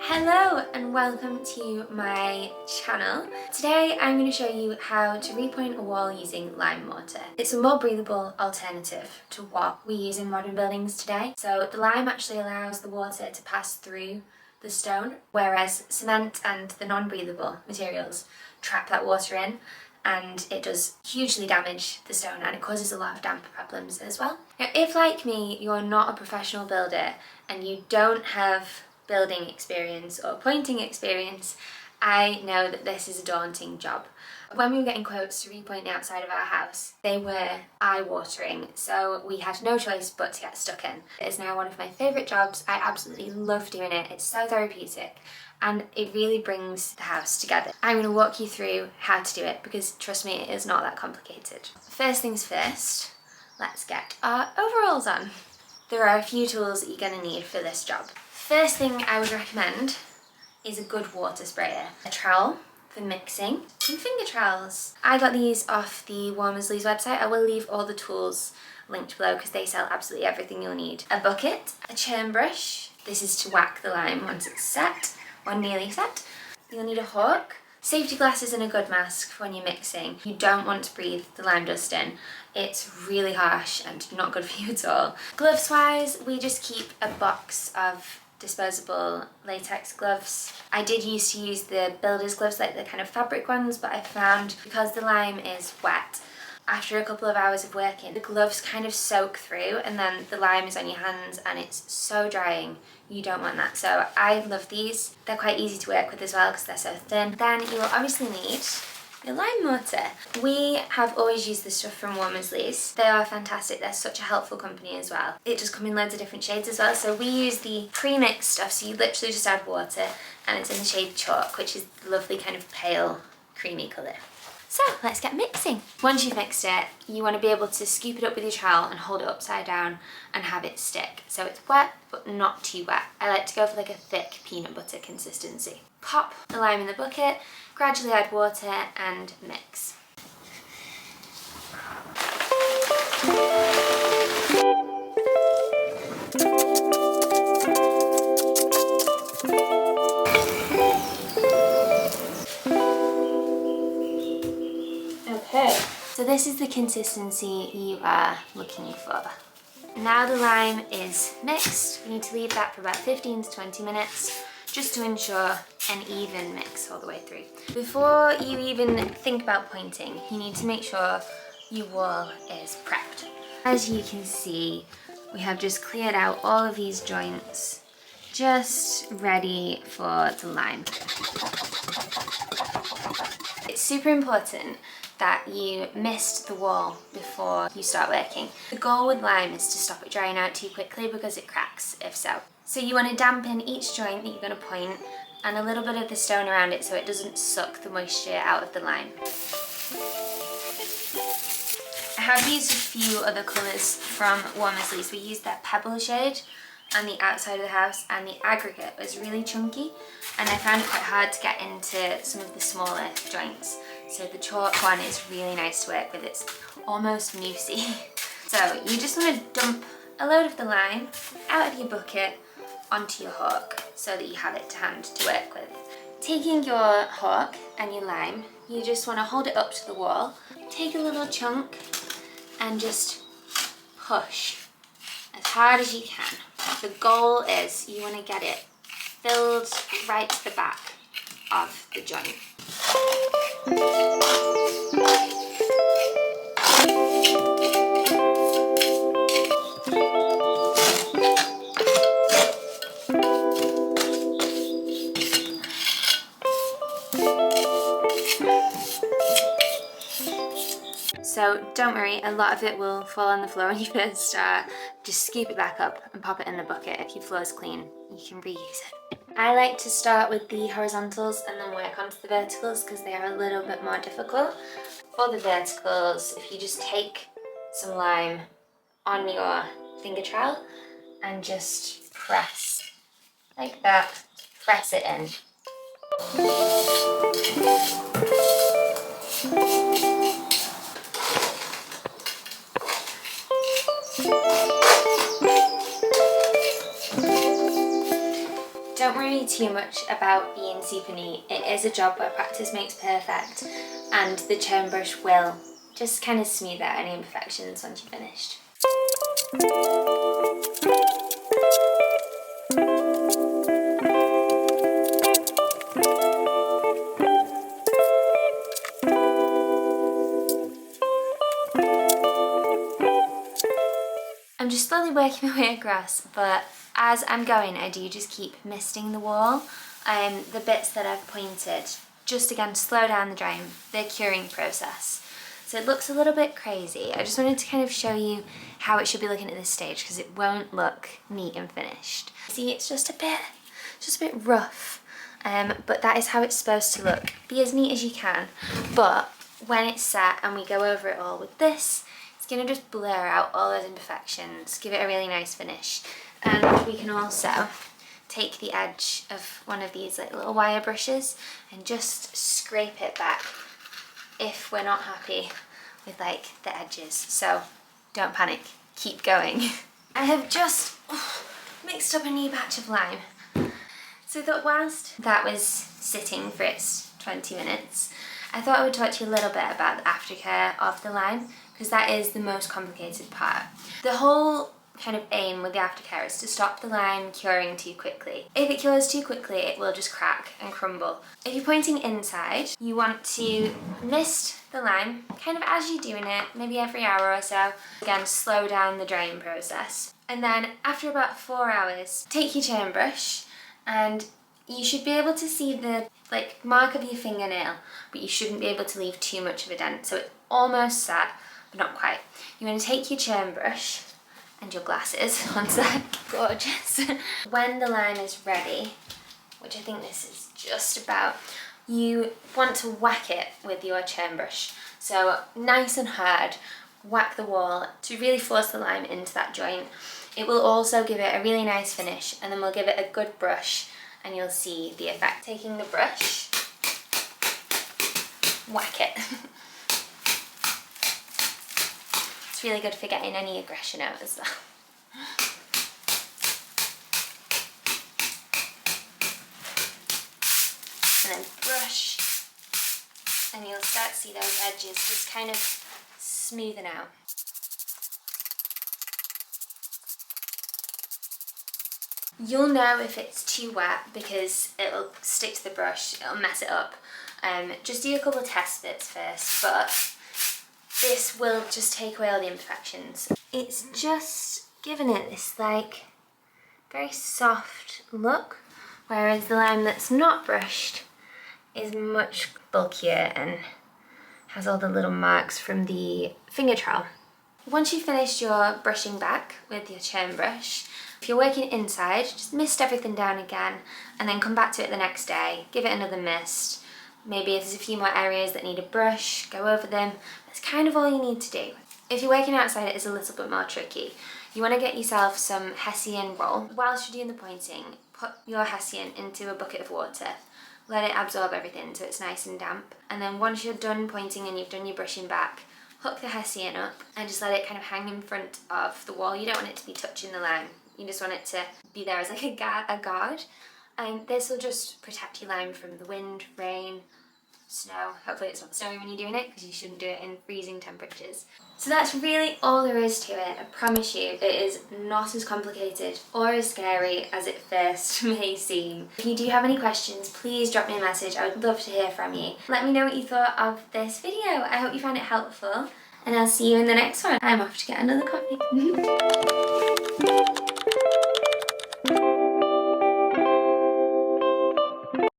Hello and welcome to my channel. Today I'm going to show you how to repoint a wall using lime mortar. It's a more breathable alternative to what we use in modern buildings today. So the lime actually allows the water to pass through the stone, whereas cement and the non-breathable materials trap that water in, and it does hugely damage the stone and it causes a lot of damp problems as well. Now, if like me you're not a professional builder and you don't have building experience or pointing experience, I know that this is a daunting job. When we were getting quotes to repoint the outside of our house, they were eye-watering, so we had no choice but to get stuck in. It is now one of my favourite jobs. I absolutely love doing it. It's so therapeutic and it really brings the house together. I'm going to walk you through how to do it because trust me, it is not that complicated. First things first, let's get our overalls on. There are a few tools that you're going to need for this job. First thing I would recommend is a good water sprayer. A trowel for mixing, some finger trowels. I got these off the Warmersley's website. I will leave all the tools linked below because they sell absolutely everything you'll need. A bucket, a churn brush. This is to whack the lime once it's set, or nearly set. You'll need a hawk, safety glasses and a good mask for when you're mixing. You don't want to breathe the lime dust in. It's really harsh and not good for you at all. Gloves wise, we just keep a box of disposable latex gloves. I did used to use the builder's gloves, like the kind of fabric ones, but I found because the lime is wet, after a couple of hours of working, the gloves kind of soak through and then the lime is on your hands and it's so drying. You don't want that. So I love these. They're quite easy to work with as well because they're so thin. Then you will obviously need your lime mortar. We have always used this stuff from Warmersley's. They are fantastic. They're such a helpful company as well. It just comes in loads of different shades as well. So we use the pre-mixed stuff. So you literally just add water and it's in the shade chalk, which is the lovely kind of pale creamy colour. So let's get mixing. Once you've mixed it, you want to be able to scoop it up with your trowel and hold it upside down and have it stick. So it's wet, but not too wet. I like to go for like a thick peanut butter consistency. Pop the lime in the bucket, gradually add water and mix. Okay, so this is the consistency you are looking for. Now the lime is mixed, we need to leave that for about 15 to 20 minutes just to ensure an even mix all the way through. Before you even think about pointing, you need to make sure your wall is prepped. As you can see, we have just cleared out all of these joints, just ready for the lime. It's super important that you mist the wall before you start working. The goal with lime is to stop it drying out too quickly because it cracks if so. So you want to dampen each joint that you're going to point and a little bit of the stone around it so it doesn't suck the moisture out of the lime. I have used a few other colours from Warmersley's. We used their pebble shade on the outside of the house and the aggregate was really chunky and I found it quite hard to get into some of the smaller joints. So the chalk one is really nice to work with. It's almost moussey. So you just want to dump a load of the lime out of your bucket onto your hawk so that you have it to hand to work with. Taking your hawk and your lime, you just want to hold it up to the wall, take a little chunk and just push as hard as you can. The goal is you want to get it filled right to the back of the joint. So don't worry, a lot of it will fall on the floor when you first start. Just scoop it back up and pop it in the bucket. If your floor is clean, you can reuse it. I like to start with the horizontals and then work onto the verticals because they are a little bit more difficult. For the verticals, if you just take some lime on your finger trowel and just press like that, press it in. don't worry too much about being super neat. It is a job where practice makes perfect, and the churn brush will just kind of smooth out any imperfections once you're finished. I'm just slowly working my way across, but as I'm going, I do just keep misting the wall. The bits that I've pointed, just again to slow down the curing process. So it looks a little bit crazy. I just wanted to kind of show you how it should be looking at this stage, because it won't look neat and finished. See, it's just a bit rough, but that is how it's supposed to look. Be as neat as you can, but when it's set and we go over it all with this, it's gonna just blur out all those imperfections, give it a really nice finish. And we can also take the edge of one of these like little wire brushes and just scrape it back if we're not happy with like the edges. So don't panic, keep going. I have just mixed up a new batch of lime. So I thought whilst that was sitting for its 20 minutes, I thought I would talk to you a little bit about the aftercare of the lime, because that is the most complicated part. The whole kind of aim with the aftercare is to stop the lime curing too quickly. If it cures too quickly, it will just crack and crumble. If you're pointing inside, you want to mist the lime kind of as you're doing it, maybe every hour or so. Again, slow down the drying process. And then after about 4 hours, take your churn brush, and you should be able to see the like mark of your fingernail, but you shouldn't be able to leave too much of a dent. So it's almost set, but not quite. You want to take your churn brush and your glasses, one sec, gorgeous. When the lime is ready, which I think this is just about, you want to whack it with your churn brush. So nice and hard, whack the wall to really force the lime into that joint. It will also give it a really nice finish, and then we'll give it a good brush and you'll see the effect. Taking the brush, whack it. It's really good for getting any aggression out as well. And then brush, and you'll start to see those edges just kind of smoothing out. You'll know if it's too wet because it'll stick to the brush, it'll mess it up. Just do a couple of test bits first, but this will just take away all the imperfections. It's just giving it this like very soft look, whereas the lime that's not brushed is much bulkier and has all the little marks from the finger trowel. Once you've finished your brushing back with your churn brush, if you're working inside, just mist everything down again and then come back to it the next day, give it another mist. Maybe if there's a few more areas that need a brush, go over them. That's kind of all you need to do. If you're working outside, it is a little bit more tricky. You want to get yourself some Hessian roll. Whilst you're doing the pointing, put your Hessian into a bucket of water. Let it absorb everything so it's nice and damp. And then once you're done pointing and you've done your brushing back, hook the Hessian up and just let it kind of hang in front of the wall. You don't want it to be touching the lime. You just want it to be there as like a guard. And this will just protect your lime from the wind, rain, snow. Hopefully it's not snowy when you're doing it, because you shouldn't do it in freezing temperatures. So that's really all there is to it. I promise you, it is not as complicated or as scary as it first may seem. If you do have any questions, please drop me a message. I would love to hear from you. Let me know what you thought of this video. I hope you found it helpful, and I'll see you in the next one. I'm off to get another coffee.